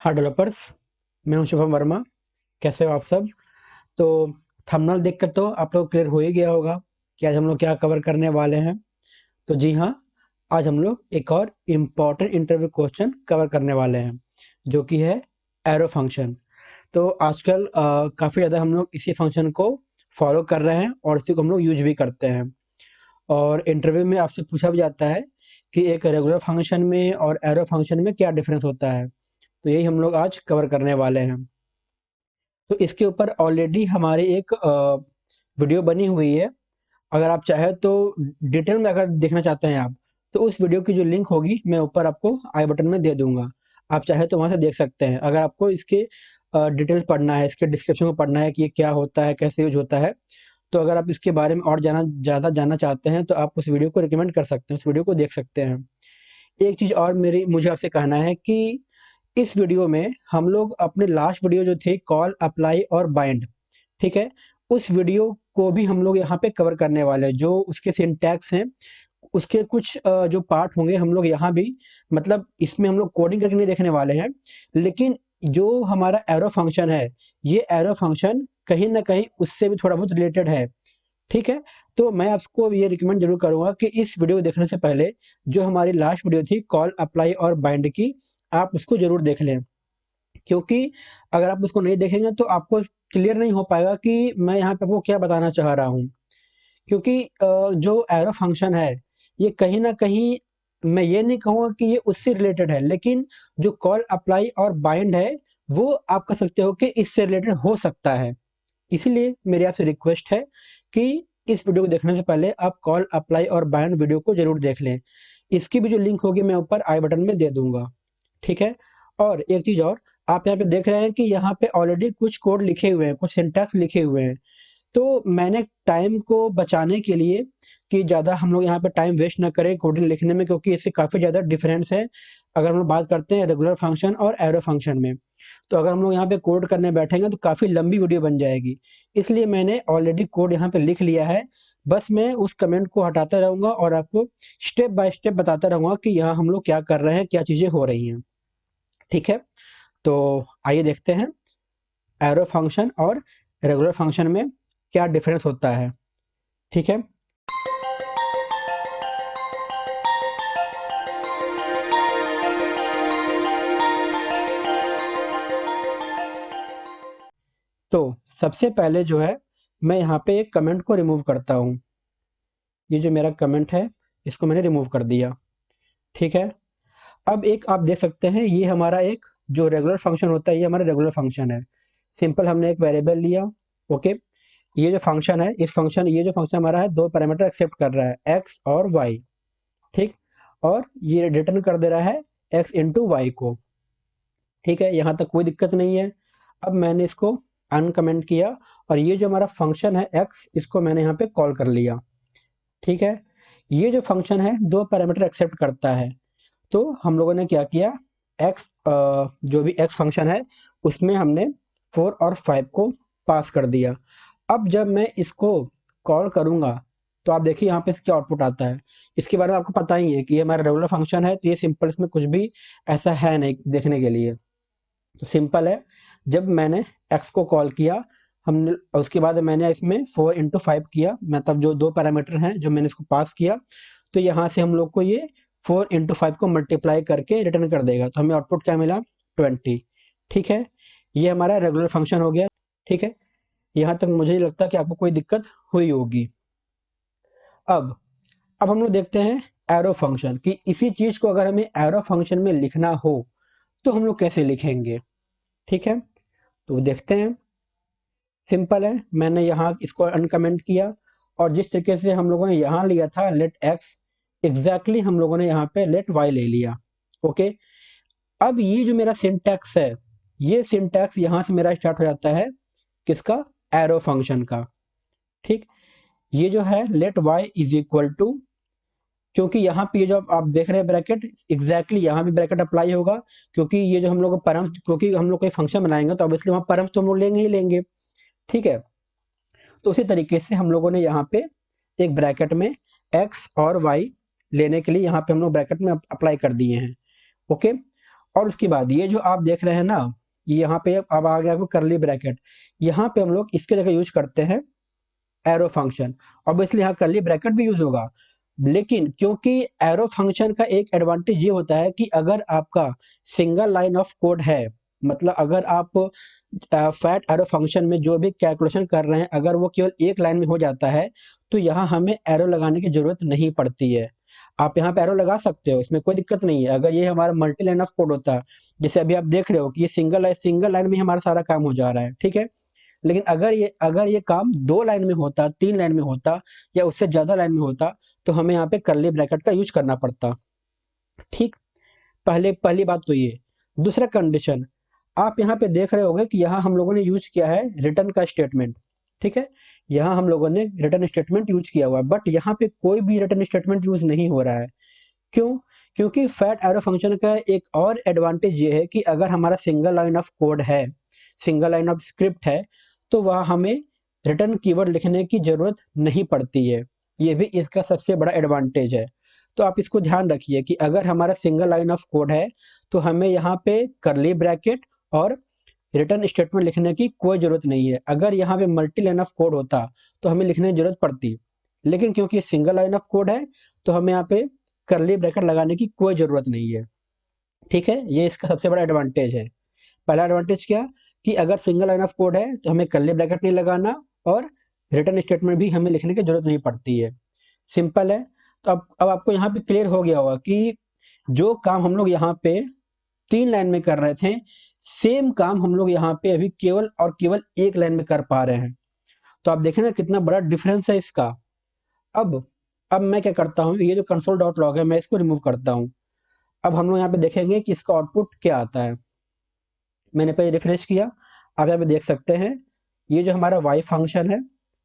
हाँ डेवलपर्स, मैं हूं शुभम वर्मा। कैसे हो आप सब? तो थंबनेल देखकर तो आप लोग क्लियर हो ही गया होगा कि आज हम लोग क्या कवर करने वाले हैं। तो जी हाँ, आज हम लोग एक और इम्पॉर्टेंट इंटरव्यू क्वेश्चन कवर करने वाले हैं, जो कि है एरो फंक्शन। तो आजकल काफ़ी ज़्यादा हम लोग इसी फंक्शन को फॉलो कर रहे हैं और इसी को हम लोग यूज भी करते हैं। और इंटरव्यू में आपसे पूछा भी जाता है कि एक रेगुलर फंक्शन में और एरो फंक्शन में क्या डिफरेंस होता है। तो यही हम लोग आज कवर करने वाले हैं। तो इसके ऊपर ऑलरेडी हमारी एक वीडियो बनी हुई है। अगर आप चाहें तो डिटेल में अगर देखना चाहते हैं आप, तो उस वीडियो की जो लिंक होगी मैं ऊपर आपको आई बटन में दे दूंगा। आप चाहे तो वहां से देख सकते हैं। अगर आपको इसके डिटेल्स पढ़ना है, इसके डिस्क्रिप्शन में पढ़ना है कि ये क्या होता है, कैसे यूज होता है, तो अगर आप इसके बारे में और ज़्यादा जानना चाहते हैं तो आप उस वीडियो को रिकमेंड कर सकते हैं, उस वीडियो को देख सकते हैं। एक चीज़ और मेरी मुझे आपसे कहना है कि इस वीडियो में हम लोग अपने लास्ट वीडियो जो थी कॉल अप्लाई और बाइंड, ठीक है, उस वीडियो को भी हम लोग यहाँ पे कवर करने वाले हैं। जो उसके सिंटैक्स हैं, उसके कुछ जो पार्ट होंगे हम लोग यहाँ भी, मतलब इसमें हम लोग कोडिंग करके नहीं देखने वाले हैं, लेकिन जो हमारा एरो फंक्शन है, ये एरो फंक्शन कहीं ना कहीं उससे भी थोड़ा बहुत रिलेटेड है। ठीक है, तो मैं आपको ये रिकमेंड जरूर करूंगा कि इस वीडियो को देखने से पहले जो हमारी लास्ट वीडियो थी कॉल अप्लाई और बाइंड की, आप उसको जरूर देख लें। क्योंकि अगर आप उसको नहीं देखेंगे तो आपको क्लियर नहीं हो पाएगा कि मैं यहाँ पे आपको क्या बताना चाह रहा हूँ। क्योंकि जो एरो फंक्शन है, ये कहीं ना कहीं, मैं ये नहीं कहूँगा कि ये उससे रिलेटेड है, लेकिन जो कॉल अप्लाई और बाइंड है, वो आप कह सकते हो कि इससे रिलेटेड हो सकता है। इसीलिए मेरी आपसे रिक्वेस्ट है कि इस वीडियो को देखने से पहले आप कॉल अप्लाई और बाइंड वीडियो को जरूर देख लें। इसकी भी जो लिंक होगी मैं ऊपर आई बटन में दे दूंगा। ठीक है, और एक चीज और, आप यहाँ पे देख रहे हैं कि यहाँ पे ऑलरेडी कुछ कोड लिखे हुए हैं, कुछ सिंटैक्स लिखे हुए हैं। तो मैंने टाइम को बचाने के लिए, कि ज़्यादा हम लोग यहाँ पे टाइम वेस्ट ना करें कोडिंग लिखने में, क्योंकि इससे काफ़ी ज़्यादा डिफरेंस है अगर हम लोग बात करते हैं रेगुलर फंक्शन और एरो फंक्शन में। तो अगर हम लोग यहाँ पे कोड करने बैठेंगे तो काफ़ी लंबी वीडियो बन जाएगी। इसलिए मैंने ऑलरेडी कोड यहाँ पे लिख लिया है। बस मैं उस कमेंट को हटाता रहूँगा और आपको स्टेप बाय स्टेप बताता रहूँगा कि यहाँ हम लोग क्या कर रहे हैं, क्या चीज़ें हो रही हैं। ठीक है, तो आइए देखते हैं एरो फंक्शन और रेगुलर फंक्शन में क्या डिफरेंस होता है। ठीक है, तो सबसे पहले जो है, मैं यहाँ पे एक कमेंट को रिमूव करता हूँ। ये जो मेरा कमेंट है, इसको मैंने रिमूव कर दिया। ठीक है, अब एक आप देख सकते हैं, ये हमारा एक जो रेगुलर फंक्शन होता है, ये हमारा रेगुलर फंक्शन है। सिंपल, हमने एक वेरिएबल लिया। ओके, ये जो फंक्शन है, इस फंक्शन ये जो फंक्शन हमारा है, दो पैरामीटर एक्सेप्ट कर रहा है, एक्स और वाई। ठीक, और ये रिटर्न कर दे रहा है एक्स इंटू वाई को। ठीक है, यहाँ तक कोई दिक्कत नहीं है। अब मैंने इसको अनकमेंट किया, और ये जो हमारा फंक्शन है एक्स, इसको मैंने यहाँ पे कॉल कर लिया। ठीक है, ये जो फंक्शन है दो पैरामीटर एक्सेप्ट करता है। तो हम लोगों ने क्या किया, एक्स, जो भी एक्स फंक्शन है उसमें हमने 4 और 5 को पास कर दिया। अब जब मैं इसको कॉल करूंगा, तो आप देखिए यहाँ पे क्या आउटपुट आता है। इसके बारे में आपको पता ही है कि ये हमारा रेगुलर फंक्शन है, तो ये सिंपल, इसमें कुछ भी ऐसा है नहीं देखने के लिए। तो सिंपल है, जब मैंने एक्स को कॉल किया, हमने उसके बाद मैंने इसमें 4 × 5 किया, मतलब जो दो पैरामीटर हैं जो मैंने इसको पास किया, तो यहाँ से हम लोग को ये 4 × 5 को मल्टीप्लाई करके रिटर्न कर देगा। तो हमें आउटपुट क्या मिला, 20। ठीक है, ये हमारा रेगुलर फंक्शन हो गया। ठीक है, यहाँ तक मुझे नहीं लगता कि आपको कोई दिक्कत हुई होगी। अब अब हम लोग देखते हैं एरो फंक्शन, कि इसी चीज को अगर हमें एरो फंक्शन में लिखना हो तो हम लोग कैसे लिखेंगे। ठीक है, तो देखते हैं। सिंपल है, मैंने यहाँ इसको अनकमेंट किया, और जिस तरीके से हम लोगों ने यहाँ लिया था लेट एक्स, एग्जैक्टली हम लोगों ने यहाँ पे लेट वाई ले लिया। ओके, अब ये जो मेरा सिंटैक्स है, ये सिंटैक्स यहाँ से मेरा स्टार्ट हो जाता है, किसका, एरो फंक्शन का। ठीक, ये जो है let Y is equal to, क्योंकि यहाँ पे ये जो आप देख रहे हैं ब्रैकेट, एग्जैक्टली यहाँ भी ब्रैकेट अप्लाई होगा, क्योंकि ये जो हम लोग परम, क्योंकि हम लोग कोई फंक्शन बनाएंगे तो ऑब्वियसली वहाँ परम तो हम लोग लेंगे ही लेंगे। ठीक है, तो उसी तरीके से हम लोगों ने यहाँ पे एक ब्रैकेट में एक्स और वाई लेने के लिए यहाँ पे हम लोग ब्रैकेट में अप्लाई कर दिए हैं। ओके, और उसके बाद ये जो आप देख रहे हैं ना, यहाँ पे अब आ गया आपको करली ब्रैकेट, यहाँ पे हम लोग इसके जगह यूज करते हैं एरो फंक्शन। ऑब्वियसली यहाँ करली ब्रैकेट भी यूज होगा, लेकिन क्योंकि एरो फंक्शन का एक एडवांटेज ये होता है कि अगर आपका सिंगल लाइन ऑफ कोड है, मतलब अगर आप फैट एरो फंक्शन में जो भी कैलकुलेशन कर रहे हैं अगर वो केवल एक लाइन में हो जाता है, तो यहाँ हमें एरो लगाने की जरूरत नहीं पड़ती है। आप यहाँ पे एरो लगा सकते हो, इसमें कोई दिक्कत नहीं है। अगर ये हमारा मल्टी लाइन ऑफ कोड होता, जैसे अभी आप देख रहे हो कि ये सिंगल लाइन में हमारा सारा काम हो जा रहा है, ठीक है। लेकिन अगर ये काम 2 लाइन में होता, 3 लाइन में होता, या उससे ज़्यादा लाइन में होता, तो हमें यहाँ पे कर्ली ब्रैकेट का यूज़ करना पड़ता, ठीक। पहली बात तो ये। दूसरा कंडीशन, आप यहाँ पे देख रहे होंगे कि यहाँ हम लोगों ने यूज़ किया है रिटर्न का स्टेटमेंट, ठीक है। यहाँ हम लोगों ने रिटर्न स्टेटमेंट यूज़ किया हुआ है, बट यहाँ पे कोई भी रिटर्न स्टेटमेंट यूज़ नहीं हो रहा है। क्यों? क्योंकि फैट एरो फंक्शन का एक और एडवांटेज ये है कि अगर हमारा सिंगल लाइन ऑफ कोड है, सिंगल लाइन ऑफ स्क्रिप्ट है, तो वह हमें रिटर्न कीवर्ड लिखने की जरूरत नहीं पड़ती है। ये भी इसका सबसे बड़ा एडवांटेज है। तो आप इसको ध्यान रखिए कि अगर हमारा सिंगल लाइन ऑफ कोड है, तो हमें यहाँ पे करली ब्रैकेट और रिटर्न स्टेटमेंट लिखने की कोई जरूरत नहीं है। अगर यहाँ पे मल्टी लाइन ऑफ कोड होता, तो हमें लिखने की जरूरत पड़ती, लेकिन क्योंकि सिंगल लाइन ऑफ कोड है, तो हमें यहाँ पे करली ब्रैकेट लगाने की कोई जरूरत नहीं है, ठीक है। ये इसका सबसे बड़ा एडवांटेज है। पहला एडवांटेज क्या, कि अगर सिंगल लाइन ऑफ कोड है तो हमें करली ब्रैकेट नहीं लगाना, और रिटर्न स्टेटमेंट भी हमें लिखने की जरूरत नहीं पड़ती है। सिंपल है। तो अब आपको यहाँ पे क्लियर हो गया होगा कि जो काम हम लोग यहाँ पे 3 लाइन में कर रहे थे, सेम काम हम लोग यहाँ पे अभी केवल और केवल 1 लाइन में कर पा रहे हैं। तो आप देखें ना कितना बड़ा डिफरेंस है इसका। अब अब मैं क्या करता हूँ, ये जो कंसोल डॉट लॉग है मैं इसको रिमूव करता हूँ। अब हम लोग यहाँ पे देखेंगे कि इसका आउटपुट क्या आता है। मैंने पहले रिफ्रेश किया, आप यहाँ पे देख सकते हैं ये जो हमारा y फंक्शन है,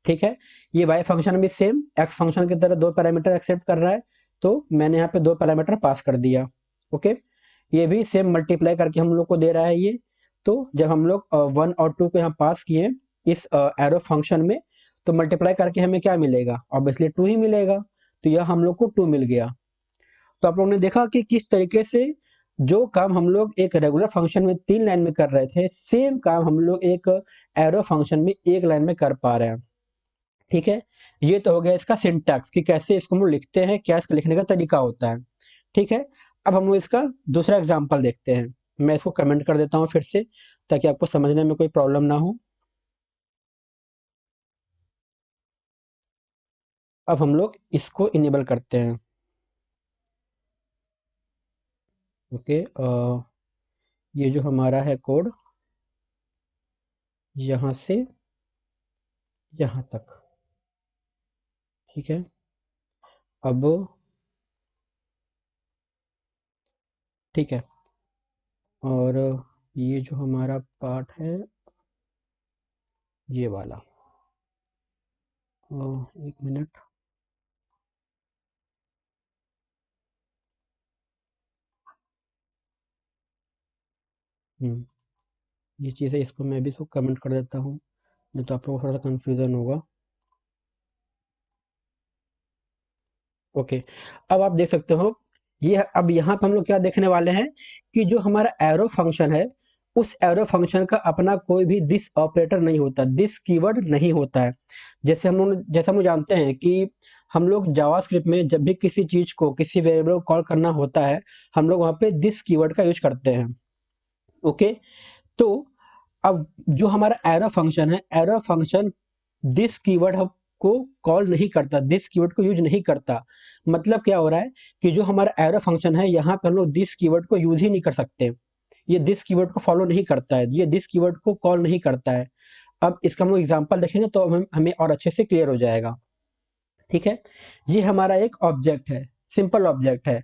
ठीक है। ये y फंक्शन भी सेम x फंक्शन की तरह 2 पैरामीटर एक्सेप्ट कर रहा है, तो मैंने यहाँ पे 2 पैरामीटर पास कर दिया, ओके। ये भी सेम मल्टीप्लाई करके हम लोग को दे रहा है ये। तो जब हम लोग 1 और 2 को यहाँ पास किए इस एरो फंक्शन में, तो मल्टीप्लाई करके हमें क्या मिलेगा, ऑब्वियसली 2 ही मिलेगा। तो यह हम लोग को 2 मिल गया। तो आप लोगों ने देखा कि किस तरीके से जो काम हम लोग एक रेगुलर फंक्शन में 3 लाइन में कर रहे थे, सेम काम हम लोग एक एरो फंक्शन में 1 लाइन में कर पा रहे हैं, ठीक है। ये तो हो गया इसका सिंटैक्स कि कैसे इसको हम लोग लिखते हैं, क्या इसका लिखने का तरीका होता है, ठीक है। अब हम लोग इसका दूसरा एग्जाम्पल देखते हैं। मैं इसको कमेंट कर देता हूँ फिर से, ताकि आपको समझने में कोई प्रॉब्लम ना हो। अब हम लोग इसको इनेबल करते हैं, ओके। ये जो हमारा है कोड, यहाँ से यहाँ तक, ठीक है। अब ठीक है, और ये जो हमारा पार्ट है ये वाला, 1 मिनट। ये चीज़ है, इसको मैं भी इसको कमेंट कर देता हूँ, नहीं तो आप लोगों को थोड़ा सा कन्फ्यूज़न होगा, ओके। अब आप देख सकते हो ये, अब यहाँ पे हम लोग क्या देखने वाले हैं कि जो हमारा एरो फंक्शन है, उस एरो फंक्शन का अपना कोई भी दिस ऑपरेटर नहीं होता, दिस कीवर्ड नहीं होता है। जैसे हम लोग जानते हैं कि हम लोग जावास्क्रिप्ट में जब भी किसी चीज को, किसी वेरिएबल को कॉल करना होता है, हम लोग वहाँ पे दिस कीवर्ड का यूज करते हैं, ओके। तो अब जो हमारा एरो फंक्शन है, एरो फंक्शन दिस कीवर्ड को कॉल नहीं करता, दिस कीवर्ड को यूज नहीं करता। मतलब क्या हो रहा है कि जो हमारा एरो फंक्शन है, यहाँ पे हम लोग दिस कीवर्ड को यूज ही नहीं कर सकते। ये दिस कीवर्ड को फॉलो नहीं करता है, ये दिस कीवर्ड को कॉल नहीं करता है। अब इसका हम लोग एग्जांपल देखेंगे तो हमें और अच्छे से क्लियर हो जाएगा, ठीक है। ये हमारा एक ऑब्जेक्ट है, सिंपल ऑब्जेक्ट है,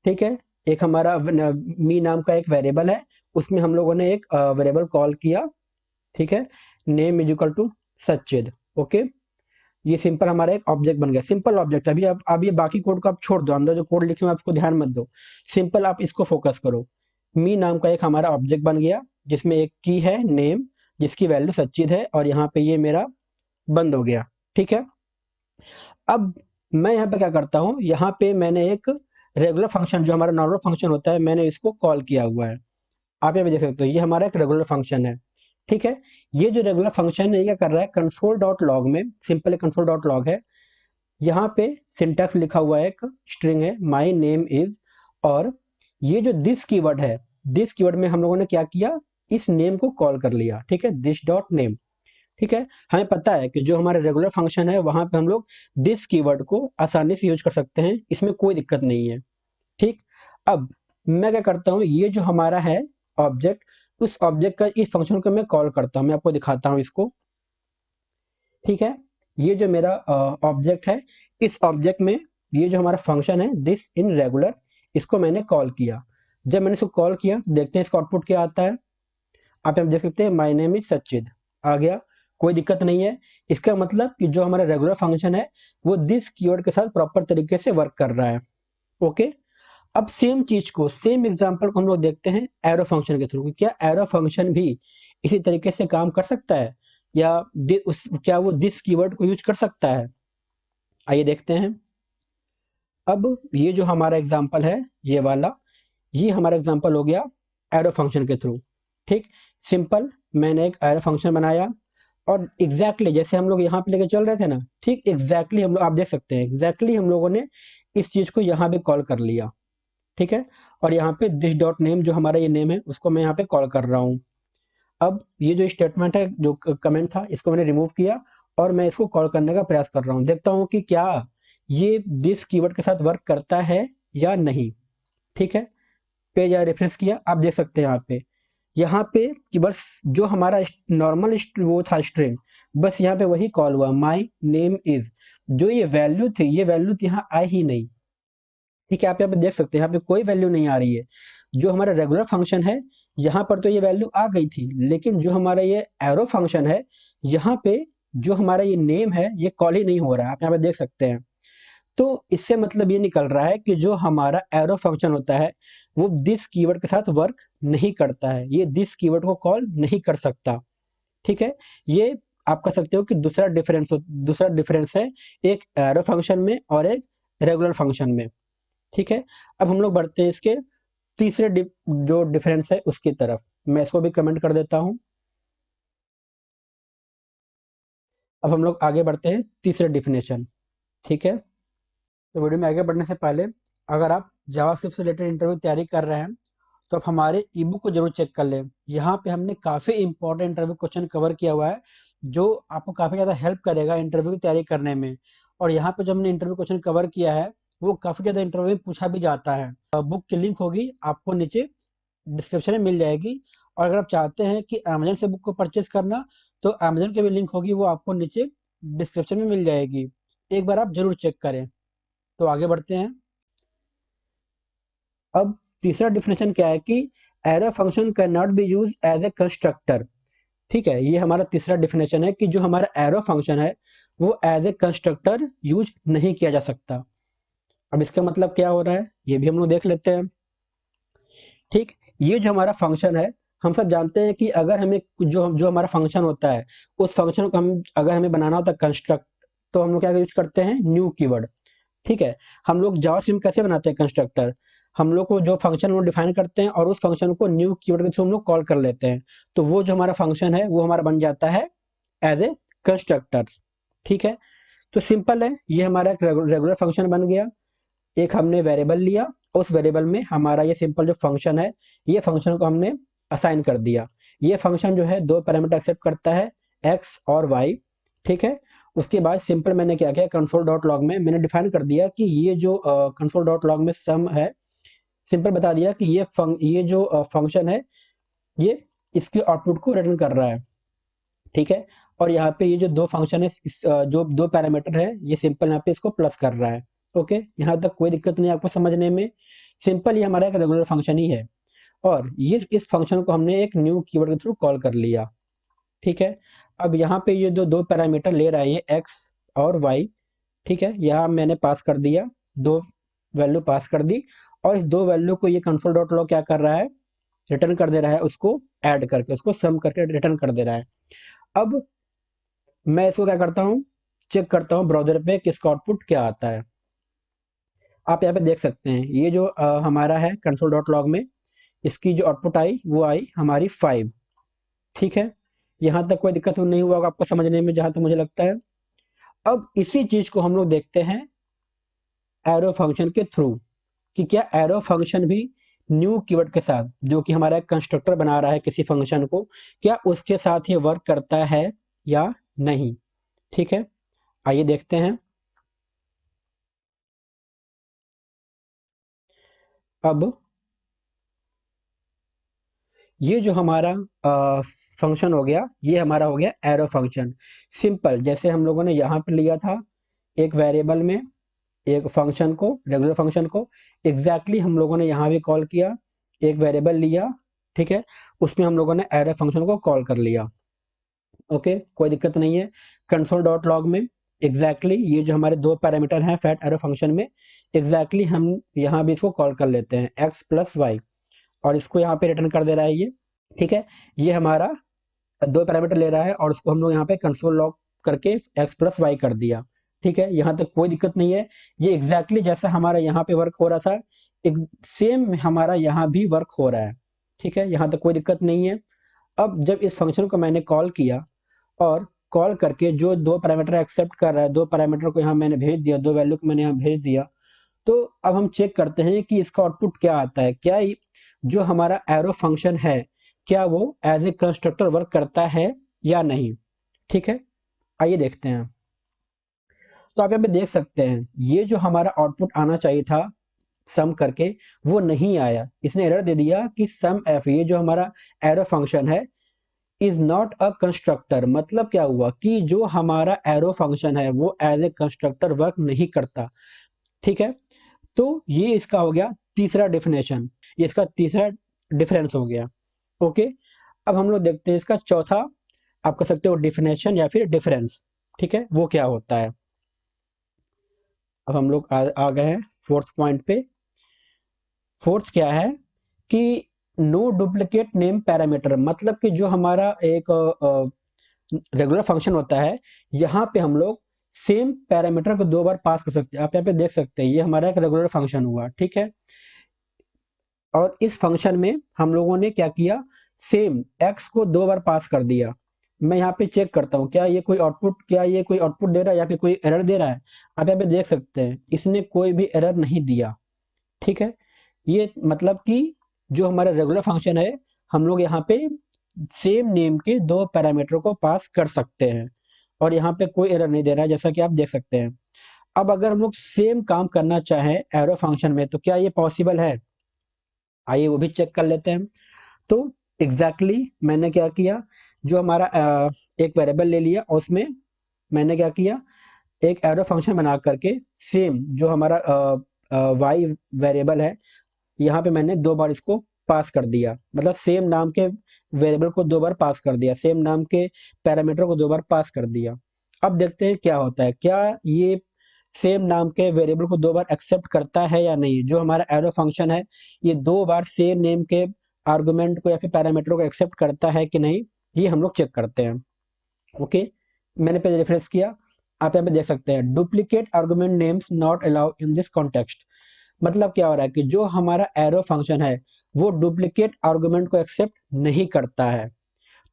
ठीक है। एक हमारा मी नाम का एक वेरिएबल है, उसमें हम लोगों ने एक वेरिएबल कॉल किया, ठीक है। Name is equal to Sachid, okay. ये सिंपल हमारा एक ऑब्जेक्ट बन गया, सिंपल ऑब्जेक्ट। अभी अब ये बाकी कोड को आप छोड़ दो, अंदर जो कोड लिखे हुए आपको ध्यान मत दो, सिंपल आप इसको फोकस करो। मी नाम का एक हमारा ऑब्जेक्ट बन गया, जिसमें एक की है नेम, जिसकी वैल्यू सचिद है, और यहाँ पे ये मेरा बंद हो गया, ठीक है। अब मैं यहाँ पे क्या करता हूँ, यहाँ पे मैंने एक रेगुलर फंक्शन जो हमारा नॉर्मल फंक्शन होता है मैंने इसको कॉल किया हुआ है। आप यहाँ पे देख सकते हो ये हमारा एक रेगुलर फंक्शन है। ठीक है, ये जो रेगुलर फंक्शन है ये क्या कर रहा है, कंसोल डॉट लॉग में, सिंपल कंसोल डॉट लॉग है, यहाँ पे सिंटैक्स लिखा हुआ है, एक स्ट्रिंग है माई नेम इज, और ये जो दिस कीवर्ड है, दिस कीवर्ड में हम लोगों ने क्या किया, इस नेम को कॉल कर लिया। ठीक है, दिस डॉट नेम। ठीक है, हमें पता है कि जो हमारा रेगुलर फंक्शन है वहां पे हम लोग दिस कीवर्ड को आसानी से यूज कर सकते हैं, इसमें कोई दिक्कत नहीं है। ठीक, अब मैं क्या करता हूँ, ये जो हमारा है ऑब्जेक्ट, उस ऑब्जेक्ट का इस फंक्शन को मैं कॉल करता हूँ, मैं आपको दिखाता हूँ इसको। ठीक है, ये जो मेरा ऑब्जेक्ट है, इस ऑब्जेक्ट में ये जो हमारा फंक्शन है दिस इन रेगुलर, इसको मैंने कॉल किया। जब मैंने इसको कॉल किया देखते हैं इसका आउटपुट क्या आता है। आप यहाँ देख सकते हैं माय नेम इज सचिद आ गया, कोई दिक्कत नहीं है। इसका मतलब कि जो हमारा रेगुलर फंक्शन है वो दिस कीवर्ड के साथ प्रॉपर तरीके से वर्क कर रहा है। ओके, अब सेम चीज को, सेम एग्जांपल को हम लोग देखते हैं एरो फंक्शन के थ्रू। क्या एरो फंक्शन भी इसी तरीके से काम कर सकता है, या क्या वो दिस कीवर्ड को यूज कर सकता है? आइए देखते हैं। अब ये जो हमारा एग्जांपल है ये वाला, ये हमारा एग्जांपल हो गया एरो फंक्शन के थ्रू। ठीक, सिंपल, मैंने एक एरो फंक्शन बनाया और एग्जैक्टली जैसे हम लोग यहाँ पे लेके चल रहे थे ना, ठीक एग्जैक्टली हम लोग, आप देख सकते हैं एग्जैक्टली हम लोगों ने इस चीज को यहाँ पे कॉल कर लिया। ठीक है, और यहाँ पे दिस डॉट नेम जो हमारा ये नेम है उसको मैं यहाँ पे कॉल कर रहा हूँ। अब ये जो स्टेटमेंट है, जो कमेंट था, इसको मैंने रिमूव किया और मैं इसको कॉल करने का प्रयास कर रहा हूँ। देखता हूँ कि क्या ये दिस कीवर्ड के साथ वर्क करता है या नहीं। ठीक है, पेज या रेफरेंस किया, आप देख सकते हैं यहाँ पे कि बस जो हमारा नॉर्मल वो था स्ट्रिंग, बस यहाँ पे वही कॉल हुआ माई नेम इज, जो ये वैल्यू थी ये वैल्यू यहाँ आई ही नहीं। ठीक है, आप यहाँ पे देख सकते हैं यहाँ पे कोई वैल्यू नहीं आ रही है। जो हमारा रेगुलर फंक्शन है यहाँ पर तो ये वैल्यू आ गई थी, लेकिन जो हमारा ये एरो फंक्शन है यहाँ पे जो हमारा ये नेम है ये कॉल ही नहीं हो रहा है, आप यहाँ पे देख सकते हैं। तो इससे मतलब ये निकल रहा है कि जो हमारा एरो फंक्शन होता है वो दिस कीवर्ड के साथ वर्क नहीं करता है, ये दिस कीवर्ड को कॉल नहीं कर सकता। ठीक है, ये आप कह सकते हो कि दूसरा डिफरेंस है एक एरो फंक्शन में और एक रेगुलर फंक्शन में। ठीक है, अब हम लोग बढ़ते हैं इसके तीसरे जो डिफरेंस है उसकी तरफ, मैं इसको भी कमेंट कर देता हूं। अब हम लोग आगे बढ़ते हैं तीसरे डिफिनेशन। ठीक है, तो वीडियो में आगे बढ़ने से पहले अगर आप जावास्क्रिप्ट से रिलेटेड इंटरव्यू की तैयारी कर रहे हैं तो आप हमारे ई बुक को जरूर चेक कर लें। यहाँ पे हमने काफ़ी इंपॉर्टेंट इंटरव्यू क्वेश्चन कवर किया हुआ है जो आपको काफ़ी ज़्यादा हेल्प करेगा इंटरव्यू की तैयारी करने में। और यहाँ पे जो हमने इंटरव्यू क्वेश्चन कवर किया है वो काफ़ी ज़्यादा इंटरव्यू में पूछा भी जाता है। बुक की लिंक होगी आपको नीचे डिस्क्रिप्शन में मिल जाएगी, और अगर आप चाहते हैं कि अमेजन से बुक को परचेज करना तो अमेजन की भी लिंक होगी, वो आपको नीचे डिस्क्रिप्शन में मिल जाएगी। एक बार आप जरूर चेक करें। तो आगे बढ़ते हैं। अब तीसरा डिफिनेशन क्या है कि arrow function can not be use as a constructor. ठीक है, ये हमारा तीसरा डिफिनेशन है कि जो हमारा एरो फंक्शन है वो एज ए कंस्ट्रक्टर यूज नहीं किया जा सकता। अब इसका मतलब क्या हो रहा है ये भी हम लोग देख लेते हैं। ठीक, ये जो हमारा फंक्शन है, हम सब जानते हैं कि अगर हमें जो जो हमारा फंक्शन होता है उस फंक्शन को हम अगर हमें बनाना होता है कंस्ट्रक्ट, तो हम लोग क्या यूज करते हैं, न्यू कीवर्ड। ठीक है, हम लोग जावास्क्रिप्ट में कैसे बनाते हैं कंस्ट्रक्टर, हम लोग को जो फंक्शन वो डिफाइन करते हैं और उस फंक्शन को न्यू कीवर्ड के थ्रू हम लोग कॉल कर लेते हैं, तो वो जो हमारा फंक्शन है वो हमारा बन जाता है एज ए कंस्ट्रक्टर। ठीक है, तो सिंपल है, ये हमारा एक रेगुलर फंक्शन बन गया। एक हमने वेरिएबल लिया, उस वेरिएबल में हमारा ये सिंपल जो फंक्शन है ये फंक्शन को हमने असाइन कर दिया। ये फंक्शन जो है दो पैरामीटर एक्सेप्ट करता है, एक्स और वाई। ठीक है, उसके बाद सिंपल मैंने क्या किया, कंसोल डॉट लॉग में मैंने डिफाइन कर दिया कि ये जो कंसोल डॉट लॉग में सम है, सिंपल बता दिया कि ये जो फंक्शन है ये इसके आउटपुट को रिटर्न कर रहा है। ठीक है, और यहाँ पे ये जो दो फंक्शन है जो दो पैरामीटर है ये सिंपल यहाँ पे इसको प्लस कर रहा है। ओके, यहाँ तक कोई दिक्कत नहीं आपको समझने में, सिंपल ये हमारा एक रेगुलर फंक्शन ही है और ये इस फंक्शन को हमने एक न्यू कीवर्ड के थ्रू कॉल कर लिया। ठीक है, अब यहाँ पे ये जो दो पैरामीटर ले रहा है ये एक्स और वाई। ठीक है, यहाँ मैंने पास कर दिया, दो वैल्यू पास कर दी, और इस दो वैल्यू को ये कंसोल डॉट लॉग क्या कर रहा है, रिटर्न कर दे रहा है, उसको ऐड करके उसको सम करके रिटर्न कर दे रहा है। अब मैं इसको क्या करता हूँ, चेक करता हूँ ब्राउजर पे कि इसका आउटपुट क्या आता है। आप यहाँ पे देख सकते हैं ये जो हमारा है कंसोल डॉट लॉग में, इसकी जो आउटपुट आई वो आई हमारी 5। ठीक है, यहाँ तक कोई दिक्कत तो नहीं हुआ होगा आपको समझने में, जहां तक मुझे लगता है। अब इसी चीज को हम लोग देखते हैं एरो फंक्शन के थ्रू, कि क्या एरो फंक्शन भी न्यू कीवर्ड के साथ, जो कि हमारा कंस्ट्रक्टर बना रहा है किसी फंक्शन को, क्या उसके साथ ये वर्क करता है या नहीं। ठीक है, आइए देखते हैं। अब ये जो हमारा फंक्शन हो गया, ये हमारा हो गया एरो फंक्शन। सिंपल, जैसे हम लोगों ने यहाँ पे लिया था एक वेरिएबल में एक फंक्शन को, रेगुलर फंक्शन को, एग्जैक्टली हम लोगों ने यहाँ भी कॉल किया, एक वेरिएबल लिया, ठीक है, उसमें हम लोगों ने एरो फंक्शन को कॉल कर लिया। ओके, कोई दिक्कत नहीं है। कंसोल डॉट लॉग में एग्जैक्टली ये जो हमारे दो पैरामीटर हैं फैट एरो फंक्शन में, एग्जैक्टली हम यहाँ भी इसको कॉल कर लेते हैं एक्स प्लस वाई, और इसको यहाँ पे रिटर्न कर दे रहा है ये। ठीक है, ये हमारा दो पैरामीटर ले रहा है और उसको हम लोग यहाँ पे कंसोल लॉग करके एक्स प्लस वाई कर दिया। ठीक है, यहाँ तक कोई दिक्कत नहीं है। ये एग्जैक्टली जैसा हमारा यहाँ पे वर्क हो रहा था, एक सेम हमारा यहाँ भी वर्क हो रहा है। ठीक है, यहाँ तक कोई दिक्कत नहीं है। अब जब इस फंक्शन को मैंने कॉल किया और कॉल करके जो दो पैरामीटर एक्सेप्ट कर रहा है, दो पैरामीटर को यहाँ मैंने भेज दिया, दो वैल्यू को मैंने यहाँ भेज दिया, तो अब हम चेक करते हैं कि इसका आउटपुट क्या आता है। क्या जो हमारा एरो फंक्शन है, क्या वो एज ए कंस्ट्रक्टर वर्क करता है या नहीं। ठीक है, आइए देखते हैं। तो आप यहाँ पे देख सकते हैं ये जो हमारा आउटपुट आना चाहिए था सम करके, वो नहीं आया। इसने एरर दे दिया कि सम एफ, ये जो हमारा एरो फंक्शन है, इज नॉट अ कंस्ट्रक्टर। मतलब क्या हुआ कि जो हमारा एरो फंक्शन है वो एज ए कंस्ट्रक्टर वर्क नहीं करता। ठीक है, तो ये इसका हो गया तीसरा डेफिनेशन, ये इसका तीसरा डिफरेंस हो गया। ओके, अब हम लोग देखते हैं इसका चौथा, आप कह सकते हो डिफिनेशन या फिर डिफरेंस। ठीक है, वो क्या होता है। अब हम लोग आ गए हैं फोर्थ पॉइंट पे। फोर्थ क्या है कि नो डुप्लीकेट नेम पैरामीटर, मतलब कि जो हमारा एक रेगुलर फंक्शन होता है, यहाँ पे हम लोग सेम पैरामीटर को दो बार पास कर सकते हैं। आप यहाँ पे देख सकते हैं ये हमारा एक रेगुलर फंक्शन हुआ। ठीक है, और इस फंक्शन में हम लोगों ने क्या किया, सेम एक्स को दो बार पास कर दिया। मैं यहाँ पे चेक करता हूँ क्या ये कोई आउटपुट, क्या ये कोई आउटपुट दे रहा है या फिर कोई एरर दे रहा है। आप यहाँ पे देख सकते हैं इसने कोई भी एरर नहीं दिया। ठीक है, ये मतलब कि जो हमारा रेगुलर फंक्शन है, हम लोग यहाँ पे सेम नेम के दो पैरामीटर को पास कर सकते हैं और यहाँ पे कोई एरर नहीं दे रहा है, जैसा कि आप देख सकते हैं। अब अगर हम लोग सेम काम करना चाहें एरो फंक्शन में, तो क्या ये पॉसिबल है, आइए वो भी चेक कर लेते हैं। तो मैंने क्या किया, जो हमारा एक वेरिएबल ले लिया और उसमें मैंने क्या किया, एक एरो फंक्शन बना करके सेम जो हमारा वाई वेरिएबल है, यहाँ पे मैंने दो बार इसको पास कर दिया। मतलब सेम नाम के वेरिएबल को दो बार पास कर दिया, सेम नाम के पैरामीटर को दो बार पास कर दिया। अब देखते हैं क्या होता है, क्या ये सेम नाम के वेरिएबल को दो बार एक्सेप्ट करता है या नहीं। जो हमारा एरो फंक्शन है, ये दो बार सेम नेम के आर्गुमेंट को या फिर पैरामीटर को एक्सेप्ट करता है कि नहीं, ये हम लोग चेक करते हैं। ओके, मैंने पहले रेफरेंस किया, आप यहाँ पे देख सकते हैं duplicate argument names not allowed in this context. मतलब क्या हो रहा है कि जो हमारा एरो फंक्शन है वो डुप्लीकेट आर्गुमेंट को एक्सेप्ट नहीं करता है।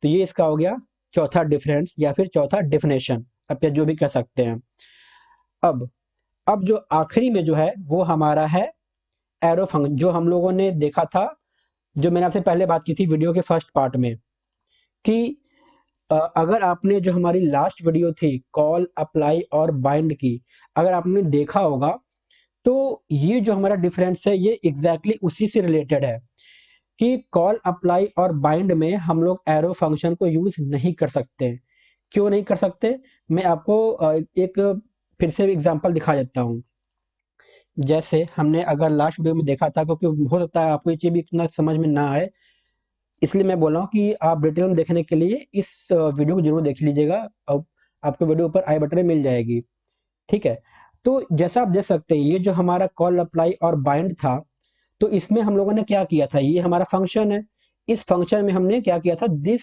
तो ये इसका हो गया चौथा डिफरेंस या फिर चौथा डिफिनेशन, आप जो भी कह सकते हैं। अब जो आखिरी में जो है वो हमारा है एरो फंक्शन, जो हम लोगों ने देखा था, जो मैंने आपसे पहले बात की थी वीडियो के फर्स्ट पार्ट में, कि अगर आपने जो हमारी लास्ट वीडियो थी कॉल अप्लाई और बाइंड की, अगर आपने देखा होगा, तो ये जो हमारा डिफरेंस है ये एग्जैक्टली उसी से रिलेटेड है कि कॉल अप्लाई और बाइंड में हम लोग एरो फंक्शन को यूज नहीं कर सकते। क्यों नहीं कर सकते, मैं आपको एक फिर से एग्जांपल दिखा देता हूँ। जैसे हमने अगर लास्ट वीडियो में देखा था, क्योंकि हो सकता है आपको ये चीज भी इतना समझ में ना आए, इसलिए मैं बोल रहा हूँ कि आप डिटेल में देखने के लिए इस वीडियो को जरूर देख लीजिएगा, और आपको वीडियो ऊपर आई बटन में मिल जाएगी। ठीक है, तो जैसा आप देख सकते हैं ये जो हमारा कॉल अप्लाई और बाइंड था, तो इसमें हम लोगों ने क्या किया था, ये हमारा फंक्शन है, इस फंक्शन में हमने क्या किया था, दिस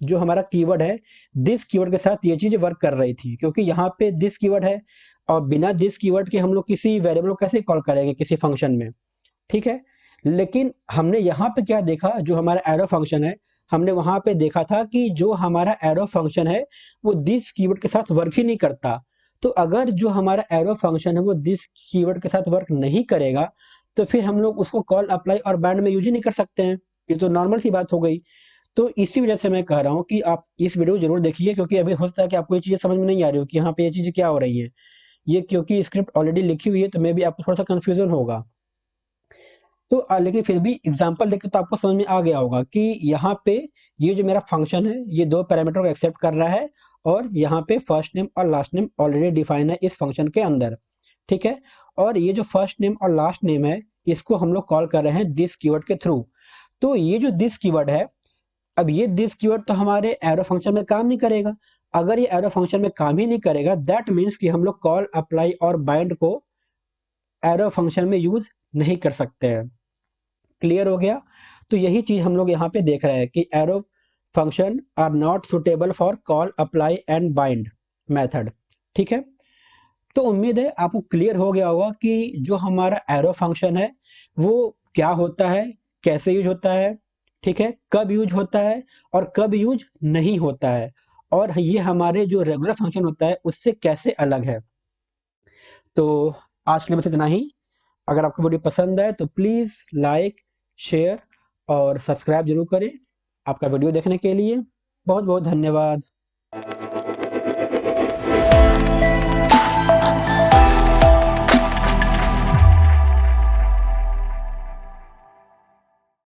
जो हमारा कीवर्ड है, दिस कीवर्ड के साथ ये चीज वर्क कर रही थी, क्योंकि यहाँ पे दिस कीवर्ड है और बिना दिस कीवर्ड के हम लोग किसी वेरिएबल को कैसे कॉल करेंगे किसी फंक्शन में, ठीक है। लेकिन हमने यहाँ पे क्या देखा, जो हमारा एरो फंक्शन है, हमने वहां पे देखा था कि जो हमारा एरो फंक्शन है वो दिस कीवर्ड के साथ वर्क ही नहीं करता। तो अगर जो हमारा एरो फंक्शन है वो दिस कीवर्ड के साथ वर्क नहीं करेगा तो फिर हम लोग उसको कॉल अप्लाई और बाइंड में यूज ही नहीं कर सकते हैं। ये तो नॉर्मल सी बात हो गई। तो इसी वजह से मैं कह रहा हूँ कि आप इस वीडियो को जरूर देखिए, क्योंकि अभी हो सकता है कि आपको ये चीजें समझ में नहीं आ रही हो कि यहाँ पे ये चीजें क्या हो रही है। ये क्योंकि स्क्रिप्ट ऑलरेडी लिखी हुई है तो मे भी आपको थोड़ा सा कंफ्यूजन होगा। तो लेकिन फिर भी एग्जांपल देख के तो आपको समझ में आ गया होगा कि यहाँ पे ये जो मेरा फंक्शन है ये दो पैरामीटर को एक्सेप्ट कर रहा है, और यहाँ पे फर्स्ट नेम और लास्ट नेम ऑलरेडी डिफाइन है इस फंक्शन के अंदर, ठीक है। और ये जो फर्स्ट नेम और लास्ट नेम है इसको हम लोग कॉल कर रहे हैं दिस कीवर्ड के थ्रू। तो ये जो दिस कीवर्ड है, अब ये दिस कीवर्ड तो हमारे एरो फंक्शन में काम नहीं करेगा। अगर ये एरो फंक्शन में काम ही नहीं करेगा दैट मीन्स कि हम लोग कॉल अप्लाई और बाइंड को एरो फंक्शन में यूज नहीं कर सकते हैं। क्लियर हो गया। तो यही चीज हम लोग यहाँ पे देख रहे हैं कि arrow function are not suitable for call apply and bind method, ठीक है। तो उम्मीद है आपको क्लियर हो गया होगा कि जो हमारा एरो फंक्शन है वो क्या होता है, कैसे यूज होता है, ठीक है, कब यूज होता है और कब यूज नहीं होता है, और ये हमारे जो रेगुलर फंक्शन होता है उससे कैसे अलग है। तो आज के लिए बस इतना ही। अगर आपको वीडियो पसंद आए तो प्लीज़ लाइक, शेयर और सब्सक्राइब जरूर करें। आपका वीडियो देखने के लिए बहुत बहुत धन्यवाद।